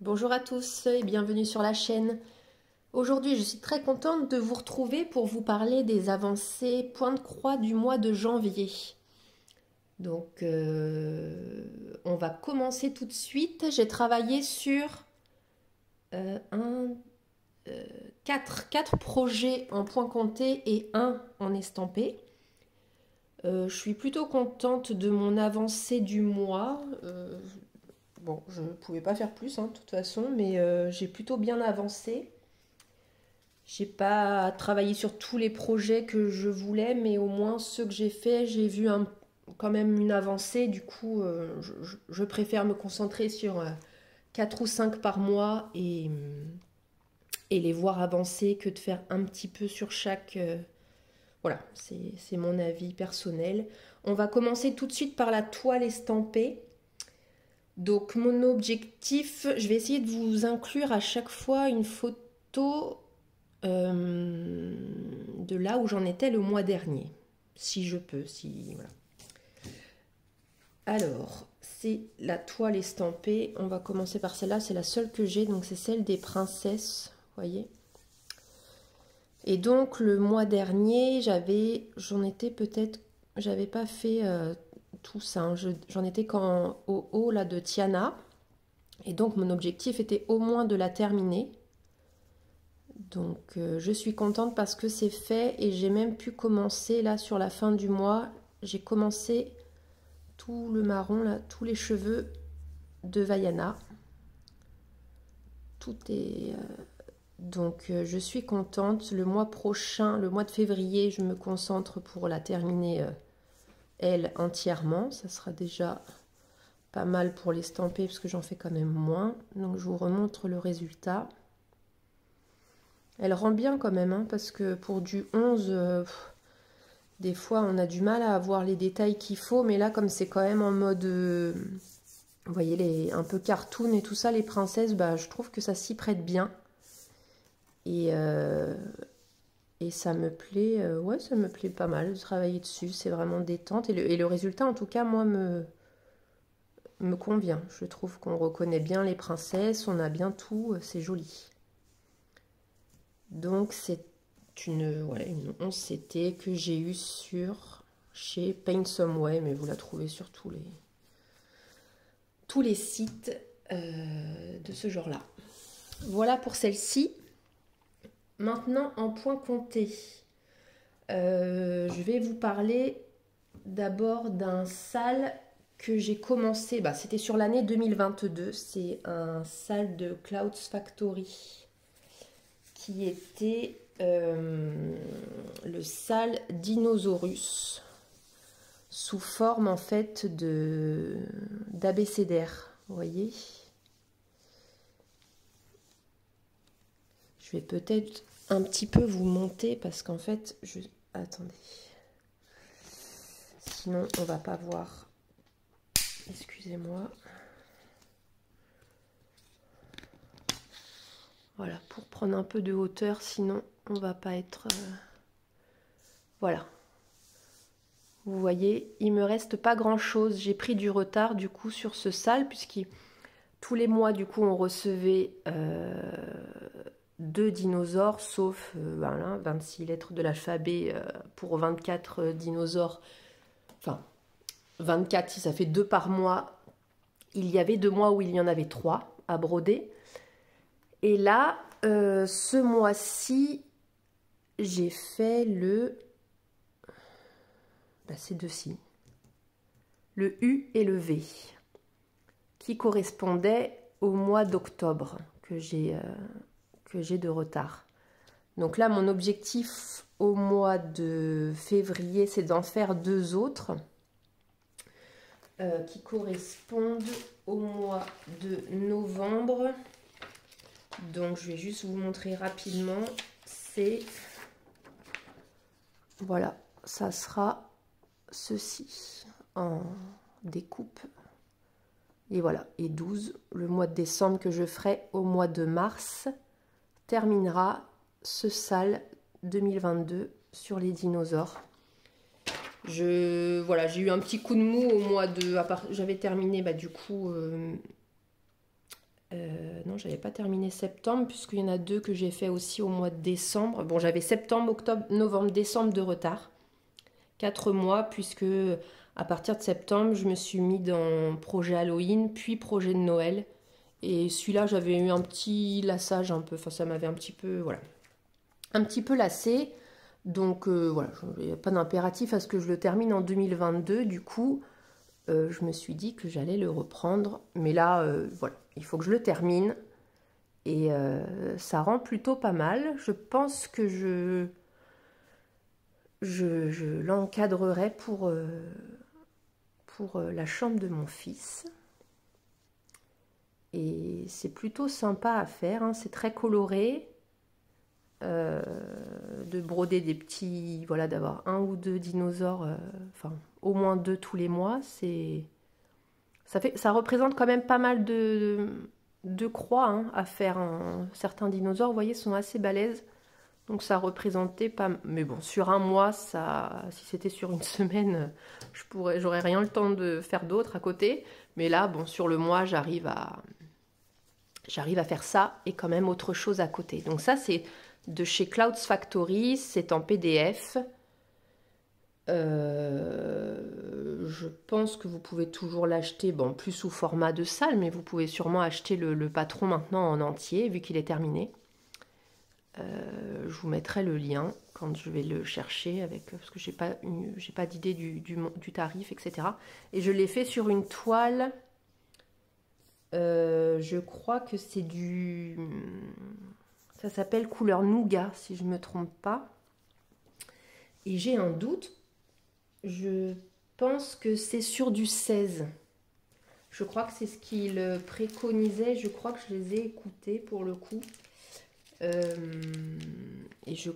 Bonjour à tous et bienvenue sur la chaîne. Aujourd'hui, je suis très contente de vous retrouver pour vous parler des avancées point de croix du mois de janvier. Donc, on va commencer tout de suite. J'ai travaillé sur quatre projets en point compté et un en estampé. Je suis plutôt contente de mon avancée du mois. Bon, je ne pouvais pas faire plus, de toute façon, mais j'ai plutôt bien avancé. J'ai pas travaillé sur tous les projets que je voulais, mais au moins ceux que j'ai faits, j'ai vu quand même une avancée. Du coup, je préfère me concentrer sur 4 ou 5 par mois et les voir avancer que de faire un petit peu sur chaque. Voilà, c'est mon avis personnel. On va commencer tout de suite par la toile estampée. Donc mon objectif, je vais essayer de vous inclure à chaque fois une photo de là où j'en étais le mois dernier, si je peux, voilà. Alors, c'est la toile estampée. On va commencer par celle-là, c'est la seule que j'ai, donc c'est celle des princesses, voyez. Et donc le mois dernier, j'avais pas fait tout ça, j'en étais qu'en haut là de Tiana, et donc mon objectif était au moins de la terminer. Donc je suis contente parce que c'est fait et j'ai même pu commencer là sur la fin du mois. J'ai commencé tout le marron là, tous les cheveux de Vaiana. Tout est... Donc je suis contente. Le mois prochain, le mois de février, je me concentre pour la terminer elle entièrement. Ça sera déjà pas mal pour l'estamper parce que j'en fais quand même moins. Donc je vous remontre le résultat. Elle rend bien quand même, parce que pour du 11, des fois on a du mal à avoir les détails qu'il faut, mais là comme c'est quand même en mode, vous voyez, un peu cartoon et tout ça, les princesses, je trouve que ça s'y prête bien. Et ça me plaît, ouais, ça me plaît pas mal de travailler dessus, c'est vraiment détente. Et le résultat, en tout cas, moi, me convient. Je trouve qu'on reconnaît bien les princesses, on a bien tout, c'est joli. Donc c'est une 11CT que j'ai eue chez Paint Some Way, mais vous la trouvez sur tous les sites de ce genre-là. Voilà pour celle-ci. Maintenant en point compté, je vais vous parler d'abord d'un sale que j'ai commencé, c'était sur l'année 2022, c'est un sale de Clouds Factory qui était le sale Dinosaurus sous forme en fait d'abécédaire, vous voyez. Je vais peut-être un petit peu vous monter parce qu'en fait, attendez, sinon on va pas voir, excusez-moi. Voilà, pour prendre un peu de hauteur, sinon on va pas être... Voilà. Vous voyez, il me reste pas grand-chose. J'ai pris du retard du coup sur ce sale, puisque tous les mois du coup on recevait 2 dinosaures, sauf 26 lettres de l'alphabet pour 24 dinosaures. Enfin, 24 si ça fait 2 par mois. Il y avait 2 mois où il y en avait 3 à broder. Et là, ce mois-ci, j'ai fait ces deux-ci, le U et le V, qui correspondaient au mois d'octobre que j'ai de retard. Donc là, mon objectif au mois de février, c'est d'en faire 2 autres qui correspondent au mois de novembre. Donc je vais juste vous montrer rapidement, voilà, ça sera ceci en découpe. Et voilà, et 12, le mois de décembre que je ferai au mois de mars terminera ce sale 2022 sur les dinosaures. Voilà, j'ai eu un petit coup de mou au mois de... J'avais terminé du coup Non, j'avais pas terminé septembre, puisqu'il y en a 2 que j'ai fait aussi au mois de décembre. Bon, j'avais septembre, octobre, novembre, décembre de retard. 4 mois, puisque à partir de septembre, je me suis mis dans projet Halloween, puis projet de Noël. Et celui-là, j'avais eu un petit lassage un peu, enfin ça m'avait un petit peu, voilà, un petit peu lassé. Donc voilà, il n'y a pas d'impératif à ce que je le termine en 2022. Du coup, je me suis dit que j'allais le reprendre. Mais là, voilà, il faut que je le termine. Et ça rend plutôt pas mal. Je pense que je l'encadrerai pour la chambre de mon fils. Et c'est plutôt sympa à faire, hein. C'est très coloré. De broder des petits, voilà, d'avoir 1 ou 2 dinosaures, enfin au moins 2 tous les mois, ça représente quand même pas mal de croix, hein, à faire. Certains dinosaures, vous voyez, sont assez balèzes, donc ça représentait pas, mais bon, sur un mois, ça, si c'était sur une semaine, j'aurais rien le temps de faire d'autre à côté, mais là, bon, sur le mois, j'arrive à faire ça et quand même autre chose à côté. Donc ça, c'est de chez Clouds Factory, c'est en PDF. Je pense que vous pouvez toujours l'acheter, bon, plus sous format de salle, mais vous pouvez sûrement acheter le patron maintenant en entier, vu qu'il est terminé. Je vous mettrai le lien quand je vais le chercher, parce que j'ai pas d'idée du tarif, etc. Et je l'ai fait sur une toile, je crois que c'est ça s'appelle couleur nougat, si je ne me trompe pas. Et j'ai un doute. Je pense que c'est sur du 16. Je crois que c'est ce qu'il préconisait. Je crois que je les ai écoutés pour le coup. Et je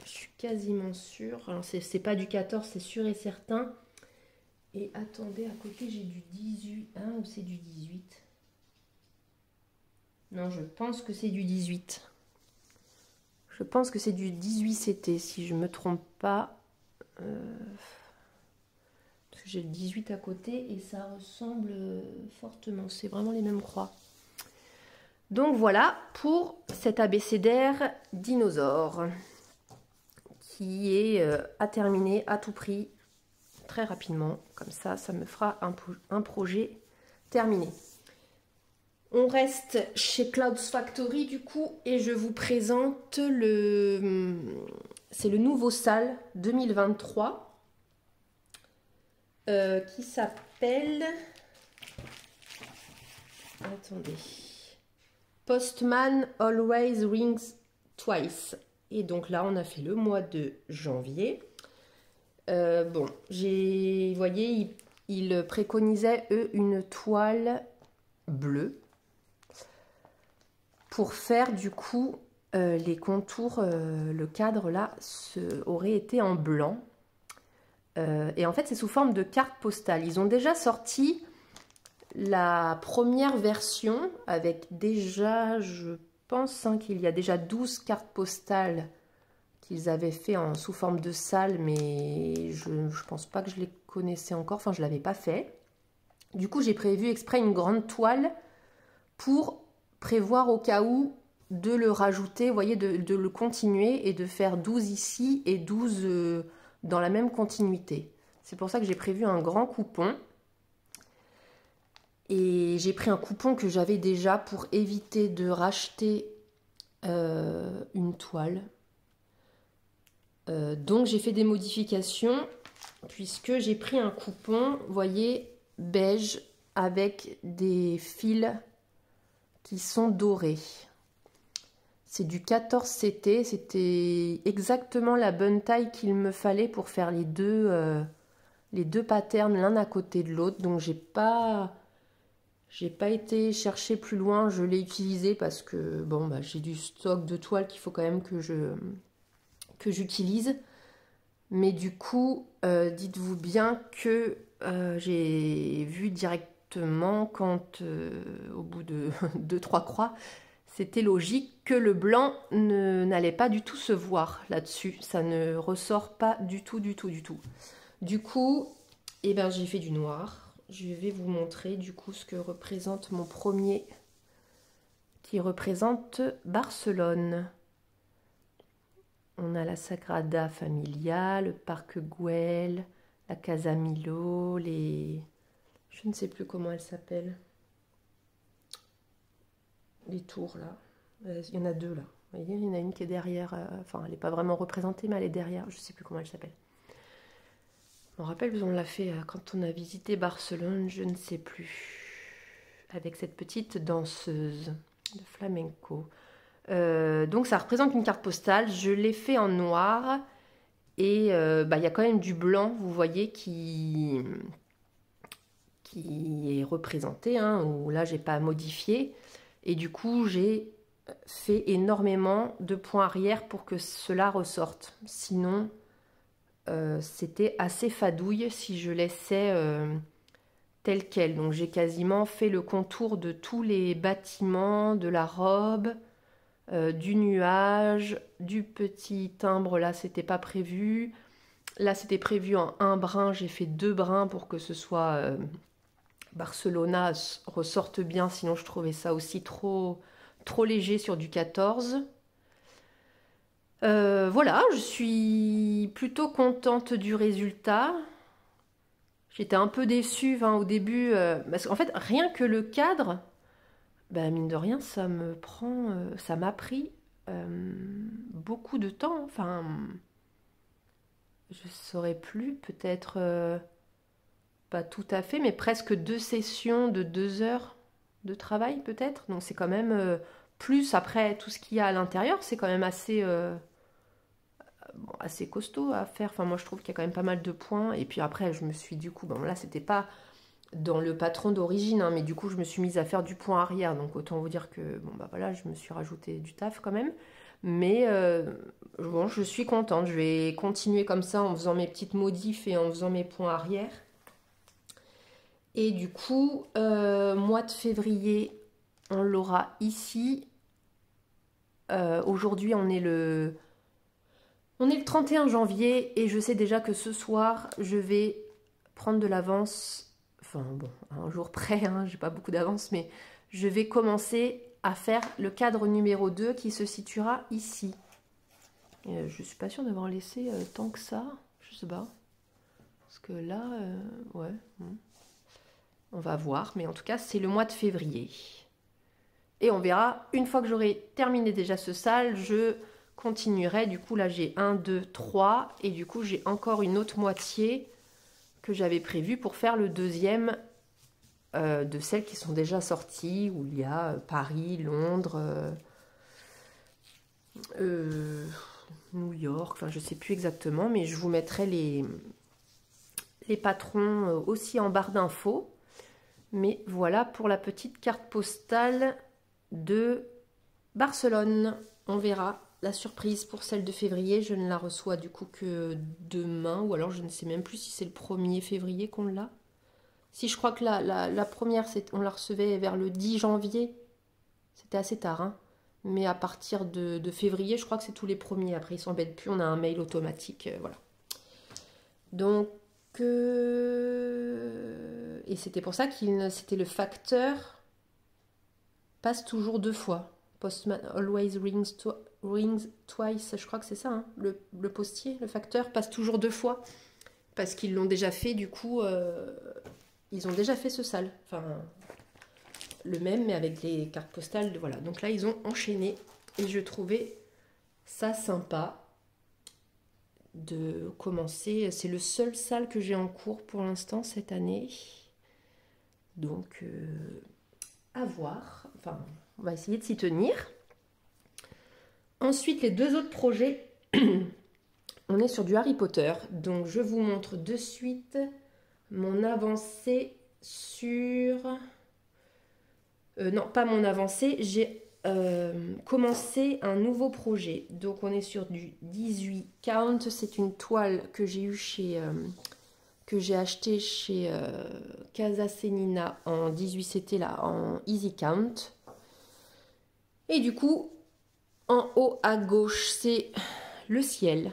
suis quasiment sûre. Alors, c'est pas du 14, c'est sûr et certain. Et attendez, à côté, j'ai du 18. Ah, ou c'est du 18? Non, je pense que c'est du 18. Je pense que c'est du 18 CT, si je ne me trompe pas. Parce que j'ai le 18 à côté et ça ressemble fortement. C'est vraiment les mêmes croix. Donc voilà pour cet abécédaire dinosaure qui est à terminer à tout prix très rapidement. Comme ça, ça me fera un projet terminé. On reste chez Clouds Factory du coup et je vous présente c'est le nouveau Salle 2023 qui s'appelle, attendez, Postman Always Rings Twice. Et donc là on a fait le mois de janvier. Bon, vous voyez, ils préconisaient eux une toile bleue pour faire du coup les contours, le cadre là aurait été en blanc. Et en fait c'est sous forme de carte postale. Ils ont déjà sorti la première version avec déjà, je pense qu'il y a déjà 12 cartes postales qu'ils avaient fait sous forme de salle, mais je ne pense pas que je les connaissais encore, enfin je ne l'avais pas fait. Du coup j'ai prévu exprès une grande toile pour prévoir au cas où de le rajouter, vous voyez, de le continuer et de faire 12 ici et 12 dans la même continuité. C'est pour ça que j'ai prévu un grand coupon. Et j'ai pris un coupon que j'avais déjà pour éviter de racheter une toile. Donc j'ai fait des modifications puisque j'ai pris un coupon, vous voyez, beige avec des fils qui sont dorés. C'est du 14 CT, c'était exactement la bonne taille qu'il me fallait pour faire les deux patterns l'un à côté de l'autre. Donc j'ai pas été chercher plus loin, je l'ai utilisé parce que bon, bah, j'ai du stock de toiles qu'il faut quand même que j'utilise. Mais du coup, dites-vous bien que j'ai vu directement quand, au bout de 2-3 croix, c'était logique que le blanc n'allait pas du tout se voir là-dessus. Ça ne ressort pas du tout, du tout, du tout. Du coup, eh ben, j'ai fait du noir. Je vais vous montrer du coup ce que représente mon premier qui représente Barcelone. On a la Sagrada Familia, le Parc Güell, la Casa Millau, les... Je ne sais plus comment elle s'appelle. Les tours, là. Il y en a deux, là. Vous voyez, il y en a une qui est derrière. Enfin, elle n'est pas vraiment représentée, mais elle est derrière. Je ne sais plus comment elle s'appelle. Je me rappelle, on l'a fait quand on a visité Barcelone, je ne sais plus. Avec cette petite danseuse de flamenco. Donc, ça représente une carte postale. Je l'ai fait en noir. Et il y a quand même du blanc, vous voyez, qui est représenté. Hein, où là, j'ai pas modifié. Et du coup, j'ai fait énormément de points arrière pour que cela ressorte. Sinon, c'était assez fadouille si je laissais tel quel. Donc, j'ai quasiment fait le contour de tous les bâtiments, de la robe, du nuage, du petit timbre. Là, c'était pas prévu. Là, c'était prévu en un brin. J'ai fait 2 brins pour que ce soit... Barcelona ressorte bien, sinon je trouvais ça aussi trop léger sur du 14. Voilà, je suis plutôt contente du résultat. J'étais un peu déçue au début, parce qu'en fait, rien que le cadre, mine de rien, ça m'a pris beaucoup de temps. Enfin, je saurais plus, peut-être... pas tout à fait, mais presque 2 sessions de 2 heures de travail peut-être. Donc c'est quand même plus après tout ce qu'il y a à l'intérieur, c'est quand même assez costaud à faire. Enfin moi je trouve qu'il y a quand même pas mal de points. Et puis après je me suis du coup, là c'était pas dans le patron d'origine, hein, mais du coup je me suis mise à faire du point arrière. Donc autant vous dire que voilà, je me suis rajouté du taf quand même. Mais je suis contente. Je vais continuer comme ça en faisant mes petites modifs et en faisant mes points arrière. Et du coup, mois de février, on l'aura ici. Aujourd'hui, on est le 31 janvier et je sais déjà que ce soir, je vais prendre de l'avance. Enfin bon, un jour près, hein, j'ai pas beaucoup d'avance, mais je vais commencer à faire le cadre numéro 2 qui se situera ici. Je suis pas sûre d'avoir laissé tant que ça, je sais pas. Parce que là, ouais... On va voir, mais en tout cas, c'est le mois de février. Et on verra, une fois que j'aurai terminé déjà ce sale, je continuerai. Du coup, là, j'ai 1, 2, 3. Et du coup, j'ai encore une autre moitié que j'avais prévue pour faire le deuxième de celles qui sont déjà sorties, où il y a Paris, Londres, New York, enfin, je ne sais plus exactement, mais je vous mettrai les patrons aussi en barre d'infos. Mais voilà pour la petite carte postale de Barcelone. On verra la surprise pour celle de février. Je ne la reçois du coup que demain. Ou alors je ne sais même plus si c'est le 1er février qu'on l'a. Si je crois que la première, on la recevait vers le 10 janvier. C'était assez tard. Hein. Mais à partir de février, je crois que c'est tous les premiers. Après, ils s'embêtent plus. On a un mail automatique. Voilà. Donc... Et c'était pour ça c'était le facteur passe toujours 2 fois. Postman always rings twice, je crois que c'est ça. Hein, le postier, le facteur passe toujours 2 fois. Parce qu'ils l'ont déjà fait, du coup, ils ont déjà fait ce sale. Enfin, le même, mais avec les cartes postales. Voilà. Donc là, ils ont enchaîné. Et je trouvais ça sympa de commencer. C'est le seul sale que j'ai en cours pour l'instant cette année. Donc, à voir. Enfin, on va essayer de s'y tenir. Ensuite, les 2 autres projets. On est sur du Harry Potter. Donc, je vous montre de suite mon avancée sur... non, pas mon avancée. J'ai commencé un nouveau projet. Donc on est sur du 18 count. C'est une toile que j'ai eu que j'ai acheté chez Casa Senina en 18 CT là en easy count. Et du coup en haut à gauche c'est le ciel.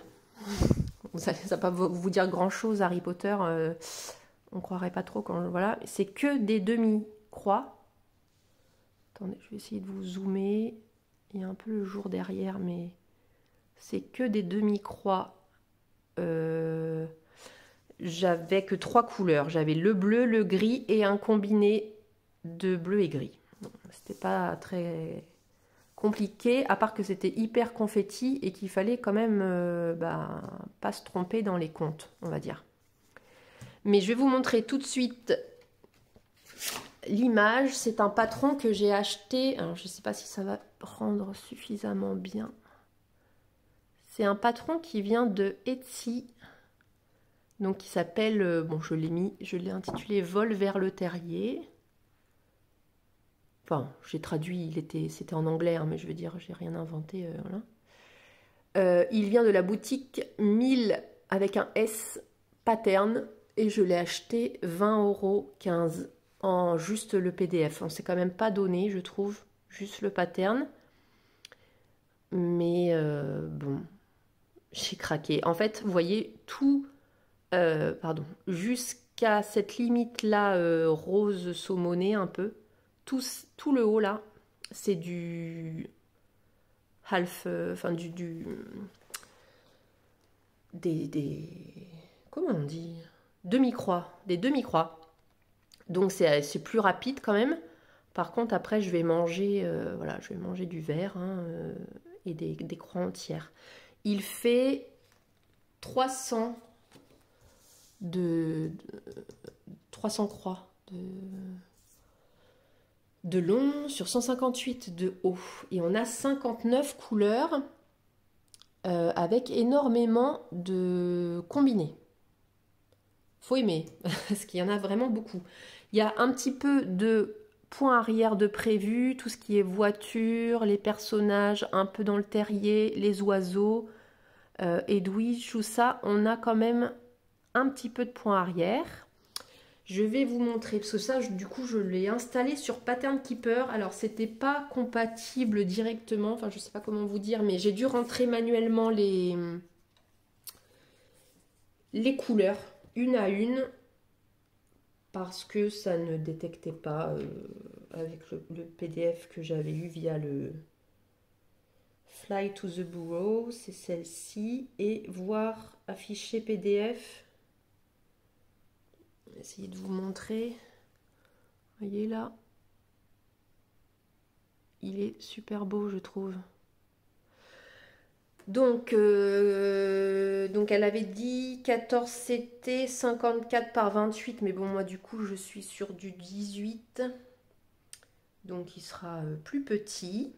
Ça va pas vous dire grand chose Harry Potter. On croirait pas trop quand voilà. C'est que des demi-croix. Attendez, je vais essayer de vous zoomer. Il y a un peu le jour derrière, mais c'est que des demi-croix. J'avais que 3 couleurs. J'avais le bleu, le gris et un combiné de bleu et gris. C'était pas très compliqué, à part que c'était hyper confetti et qu'il fallait quand même pas se tromper dans les comptes, on va dire. Mais je vais vous montrer tout de suite l'image. C'est un patron que j'ai acheté. Alors, je ne sais pas si ça va rendre suffisamment bien. C'est un patron qui vient de Etsy. Donc, qui s'appelle, bon, je l'ai intitulé Vol vers le terrier. Enfin, j'ai traduit, c'était en anglais, hein, mais je veux dire, j'ai rien inventé. Voilà. Il vient de la boutique 1000 avec un S pattern et je l'ai acheté 20,15 € en juste le PDF. On s'est quand même pas donné, je trouve, juste le pattern. Mais bon, j'ai craqué. En fait, vous voyez, tout, jusqu'à cette limite-là rose saumonée un peu, tout le haut là, c'est du half, enfin comment on dit, demi-croix, des demi-croix. Donc c'est plus rapide quand même. Par contre après je vais manger, voilà, je vais manger du vert hein, et des croix entières. Il fait 300 croix de long sur 158 de haut. Et on a 59 couleurs avec énormément de combinés. Faut aimer, parce qu'il y en a vraiment beaucoup. Il y a un petit peu de points arrière de prévu, tout ce qui est voiture, les personnages un peu dans le terrier, les oiseaux, Edwige, tout ça, on a quand même un petit peu de points arrière. Je vais vous montrer, parce que ça, du coup, je l'ai installé sur Pattern Keeper. Alors, c'était pas compatible directement, enfin, je sais pas comment vous dire, mais j'ai dû rentrer manuellement les couleurs, une à une, parce que ça ne détectait pas avec le PDF que j'avais eu via le Fly to the Bureau, c'est celle-ci, et voir afficher PDF. Essayer de vous montrer. Vous voyez là, il est super beau je trouve. Donc elle avait dit 14 CT 54 par 28, mais bon moi du coup je suis sur du 18, donc il sera plus petit.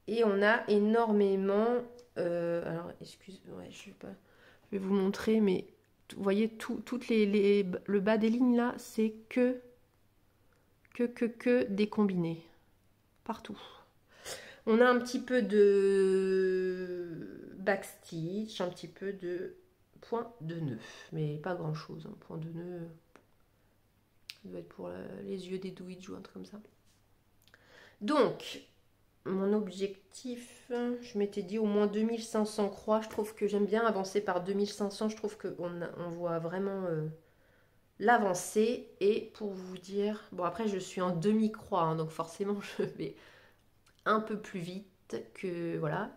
Et on a énormément, alors excusez-moi, je vais vous montrer, mais vous voyez toutes le bas des lignes là, c'est que des combinés partout. On a un petit peu de backstitch, un petit peu de point de nœud, mais pas grand chose. Un point de nœud, ça doit être pour les yeux d'Edwidge ou un truc comme ça. Donc, mon objectif, je m'étais dit au moins 2500 croix. Je trouve que j'aime bien avancer par 2500. Je trouve qu'on voit vraiment l'avancée. Et pour vous dire, bon après je suis en demi-croix, hein, donc forcément je vais un peu plus vite que voilà.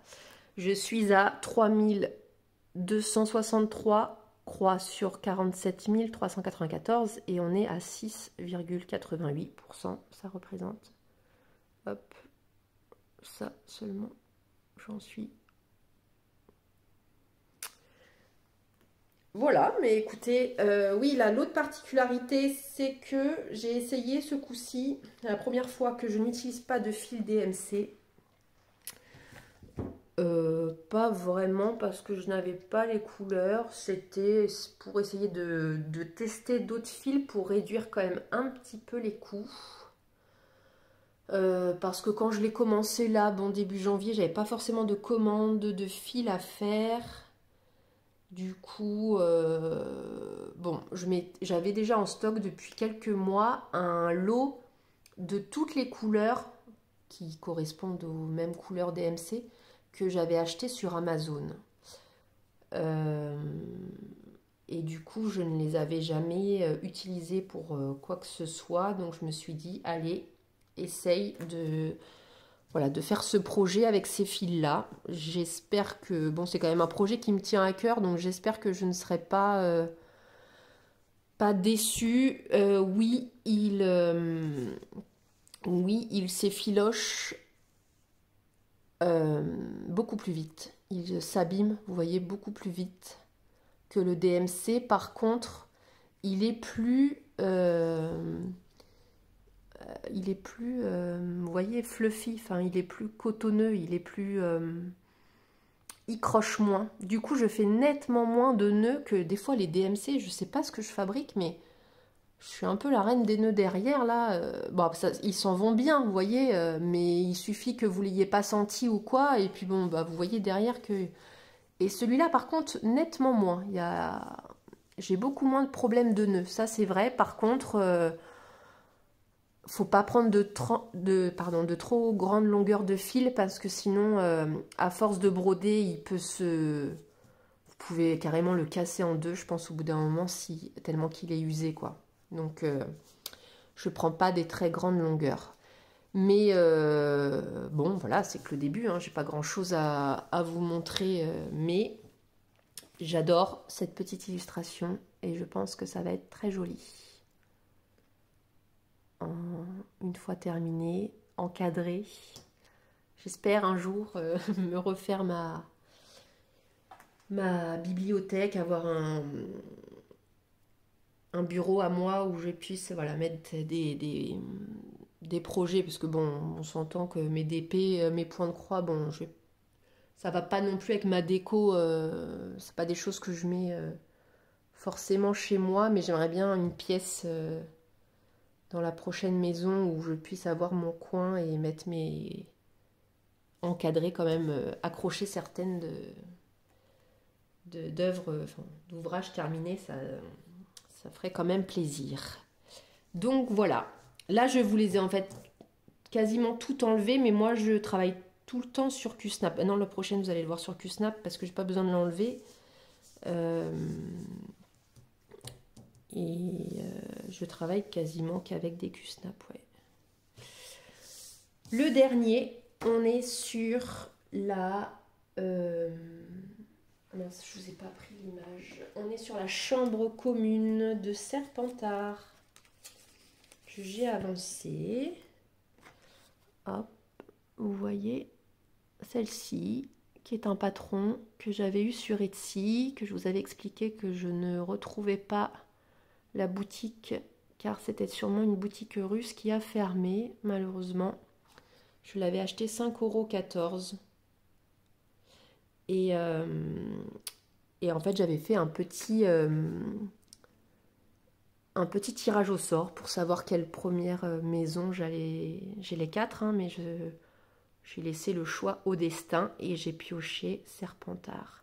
Je suis à 3263 croix sur 47 394 et on est à 6,88%. Ça représente, hop, ça seulement, j'en suis. Voilà, mais écoutez, oui, là, l'autre particularité, c'est que j'ai essayé ce coup-ci, la première fois que je n'utilise pas de fil DMC. Pas vraiment parce que je n'avais pas les couleurs, c'était pour essayer de tester d'autres fils pour réduire quand même un petit peu les coûts. Parce que quand je l'ai commencé là, bon début janvier, j'avais pas forcément de commande de fils à faire. Du coup, bon, j'avais déjà en stock depuis quelques mois un lot de toutes les couleurs qui correspondent aux mêmes couleurs DMC que j'avais acheté sur Amazon. Et du coup, je ne les avais jamais utilisés pour quoi que ce soit. Donc, je me suis dit, allez, essaye de, voilà, de faire ce projet avec ces fils-là. J'espère que... Bon, c'est quand même un projet qui me tient à cœur, donc j'espère que je ne serai pas déçue. Oui, il s'effiloche beaucoup plus vite. Il s'abîme, vous voyez, beaucoup plus vite que le DMC. Par contre, il est plus... vous voyez, fluffy, enfin, il est plus cotonneux, il est plus... il croche moins. Du coup, je fais nettement moins de nœuds que des fois les DMC. Je sais pas ce que je fabrique, mais je suis un peu la reine des nœuds derrière, là. Bon, ça, ils s'en vont bien, vous voyez, mais il suffit que vous l'ayez pas senti ou quoi, et puis bon, bah, vous voyez derrière que... Et celui-là, par contre, nettement moins. J'ai beaucoup moins de problèmes de nœuds, ça c'est vrai. Par contre... faut pas prendre de trop grande longueur de fil parce que sinon, à force de broder, il peut se... Vous pouvez carrément le casser en deux, je pense, au bout d'un moment, tellement qu'il est usé, quoi. Donc, je prends pas des très grandes longueurs. Mais bon, voilà, c'est que le début, hein, j'ai pas grand-chose à vous montrer, mais j'adore cette petite illustration et je pense que ça va être très joli. Une fois terminé, encadré. J'espère un jour me refaire ma bibliothèque, avoir un bureau à moi où je puisse voilà, mettre des projets, parce que bon, on s'entend que mes DP, mes points de croix, bon, ça va pas non plus avec ma déco, c'est pas des choses que je mets forcément chez moi, mais j'aimerais bien une pièce dans la prochaine maison où je puisse avoir mon coin et mettre encadrer quand même, accrocher certaines d'œuvres, enfin, d'ouvrages terminés, ça ferait quand même plaisir. Donc voilà, là je vous les ai en fait quasiment tout enlevé, mais moi je travaille tout le temps sur QSnap. Non, le prochain vous allez le voir sur QSnap parce que j'ai pas besoin de l'enlever. Je travaille quasiment qu'avec des QSnap, ouais. Le dernier, on est sur la... mince, je vous ai pas pris l'image. On est sur la chambre commune de Serpentard que j'ai avancée. Hop, vous voyez celle-ci qui est un patron que j'avais eu sur Etsy, que je vous avais expliqué que je ne retrouvais pas la boutique car c'était sûrement une boutique russe qui a fermé malheureusement. Je l'avais acheté 5,14 €. Et en fait, j'avais fait un petit tirage au sort pour savoir quelle première maison j'allais... J'ai les 4, hein, mais j'ai laissé le choix au destin et j'ai pioché Serpentard.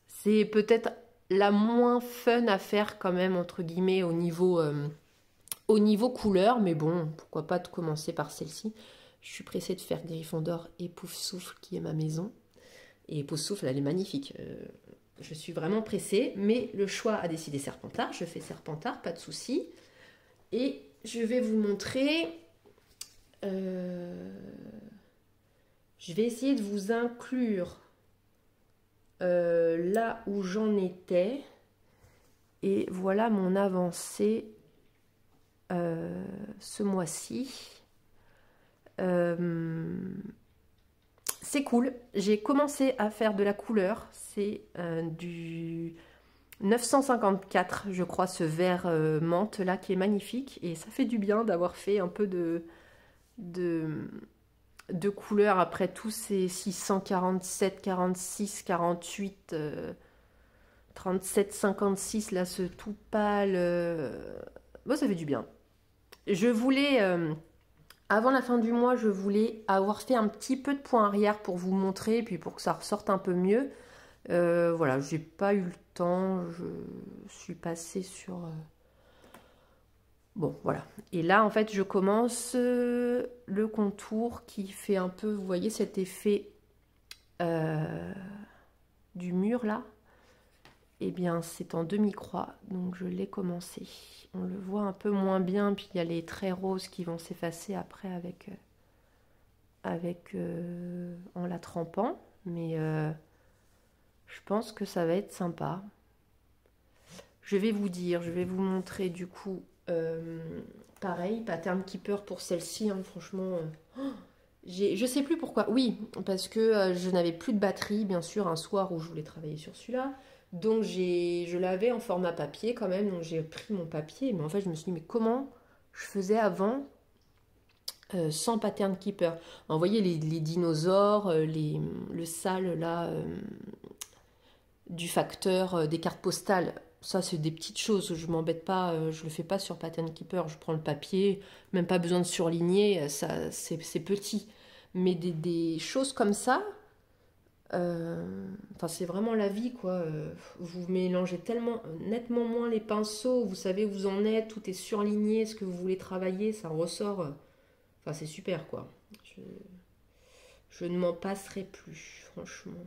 C'est peut-être la moins fun à faire quand même, entre guillemets, au niveau couleur, mais bon, pourquoi pas de commencer par celle-ci. Je suis pressée de faire Gryffondor et Poufsouffle qui est ma maison. Et Poufsouffle, elle est magnifique. Je suis vraiment pressée, mais le choix a décidé Serpentard. Je fais Serpentard, pas de souci. Et je vais vous montrer... je vais essayer de vous inclure là où j'en étais. Et voilà mon avancée ce mois-ci. C'est cool. J'ai commencé à faire de la couleur. C'est du 954, je crois, ce vert menthe là qui est magnifique. Et ça fait du bien d'avoir fait un peu de couleur après tous ces 647, 46, 48, 37, 56, là ce tout pâle. Bon, ça fait du bien. Je voulais... avant la fin du mois, je voulais avoir fait un petit peu de point arrière pour vous montrer, puis pour que ça ressorte un peu mieux. Voilà, j'ai pas eu le temps, je suis passée sur... Bon, voilà. Et là, en fait, je commence le contour qui fait un peu, vous voyez, cet effet du mur, là. eh bien c'est en demi-croix, donc je l'ai commencé. On le voit un peu moins bien, puis il y a les traits roses qui vont s'effacer après en la trempant, mais je pense que ça va être sympa. Je vais vous montrer du coup, pareil, Pattern Keeper pour celle-ci, hein, franchement, je sais plus pourquoi, oui, parce que je n'avais plus de batterie, bien sûr, un soir où je voulais travailler sur celui-là, donc je l'avais en format papier quand même, donc j'ai pris mon papier, mais en fait je me suis dit, mais comment je faisais avant sans Pattern Keeper? Alors, vous voyez les dinosaures, le sale là, du facteur des cartes postales, ça c'est des petites choses, je m'embête pas, je le fais pas sur Pattern Keeper, je prends le papier, même pas besoin de surligner, ça c'est petit. Mais des choses comme ça, enfin c'est vraiment la vie quoi. Vous mélangez tellement nettement moins les pinceaux, vous savez où vous en êtes, tout est surligné, ce que vous voulez travailler, ça ressort. Enfin c'est super quoi. Je ne m'en passerai plus, franchement.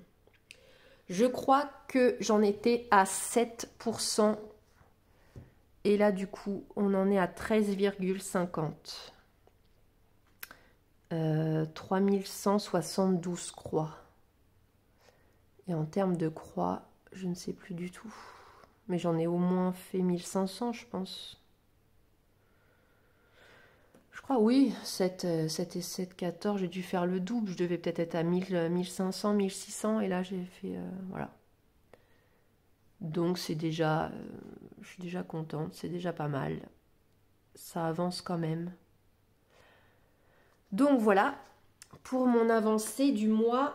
Je crois que j'en étais à 7%. Et là, du coup, on en est à 13,50. 3172 croix. Et en termes de croix, je ne sais plus du tout. Mais j'en ai au moins fait 1500, je pense. Je crois, oui, 7 et 7, 14, j'ai dû faire le double. Je devais peut-être être à 1500, 1600. Et là, j'ai fait... voilà. Donc, c'est déjà... je suis déjà contente, c'est déjà pas mal. Ça avance quand même. Donc, voilà pour mon avancée du mois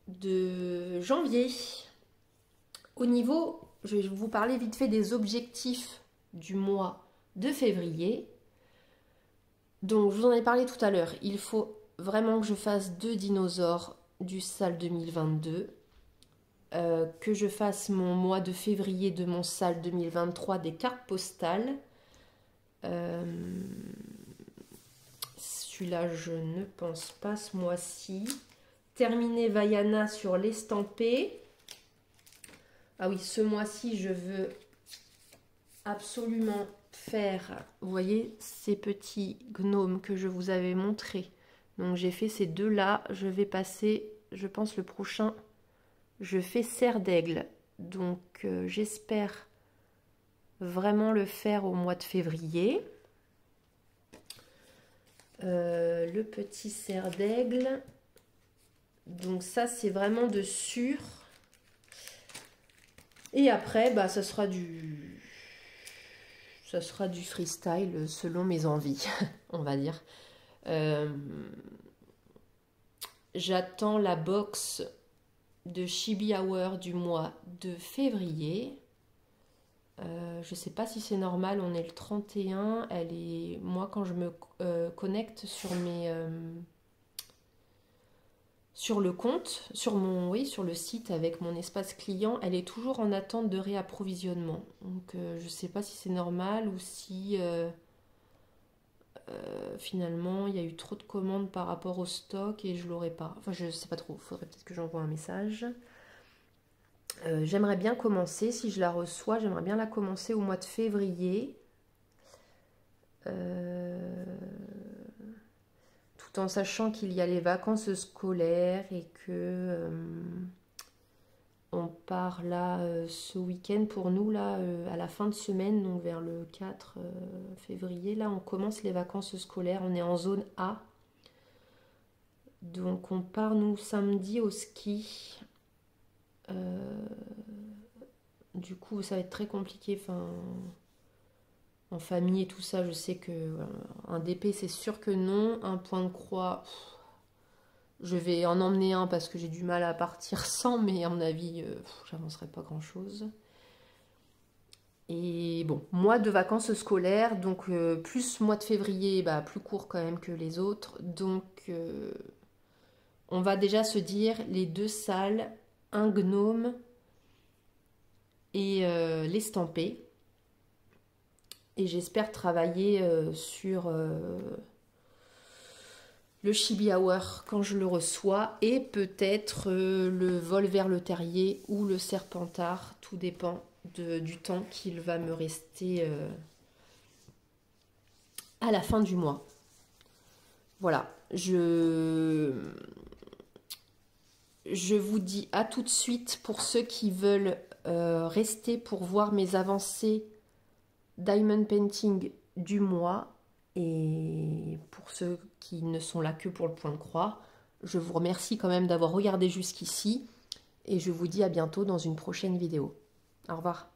de janvier. Au niveau, je vais vous parler vite fait des objectifs du mois de février. Donc, je vous en ai parlé tout à l'heure. Il faut vraiment que je fasse 2 dinosaures du SAL 2022. Que je fasse mon mois de février de mon SAL 2023 des cartes postales. Celui-là, je ne pense pas ce mois-ci. Terminer Vaiana sur l'estampé. Ah oui, ce mois-ci, je veux absolument faire, vous voyez, ces petits gnomes que je vous avais montrés. Donc, j'ai fait ces deux-là. Je vais passer, je pense, le prochain, je fais Serre d'Aigle. Donc, j'espère vraiment le faire au mois de février. Le petit Serre d'Aigle. Donc, ça, c'est vraiment de sûr. Et après, bah, ça sera du freestyle selon mes envies, on va dire. J'attends la box de Chibi Hour du mois de février. Je sais pas si c'est normal, on est le 31. Elle est, moi, quand je me connecte sur mes... sur le compte, sur le site avec mon espace client, elle est toujours en attente de réapprovisionnement. Donc je ne sais pas si c'est normal ou si finalement il y a eu trop de commandes par rapport au stock et je l'aurai pas. Enfin je ne sais pas trop, il faudrait peut-être que j'envoie un message. J'aimerais bien commencer, si je la reçois, j'aimerais bien la commencer au mois de février. Tout en sachant qu'il y a les vacances scolaires et que on part là ce week-end pour nous là à la fin de semaine, donc vers le 4 février, là on commence les vacances scolaires, on est en zone A. Donc on part nous samedi au ski. Du coup ça va être très compliqué, en famille et tout ça, je sais que un DP c'est sûr que non, un point de croix, je vais en emmener un parce que j'ai du mal à partir sans, mais à mon avis, j'avancerai pas grand chose. Et bon, mois de vacances scolaires, donc plus mois de février, bah, plus court quand même que les autres. Donc on va déjà se dire les 2 salles, un gnome et l'estampé. Et j'espère travailler sur le Chibi Hour quand je le reçois et peut-être le vol vers le terrier ou le Serpentard, tout dépend du temps qu'il va me rester à la fin du mois. Voilà, je vous dis à tout de suite pour ceux qui veulent rester pour voir mes avancées Diamond Painting du mois. Et pour ceux qui ne sont là que pour le point de croix, je vous remercie quand même d'avoir regardé jusqu'ici. Et je vous dis à bientôt dans une prochaine vidéo. Au revoir.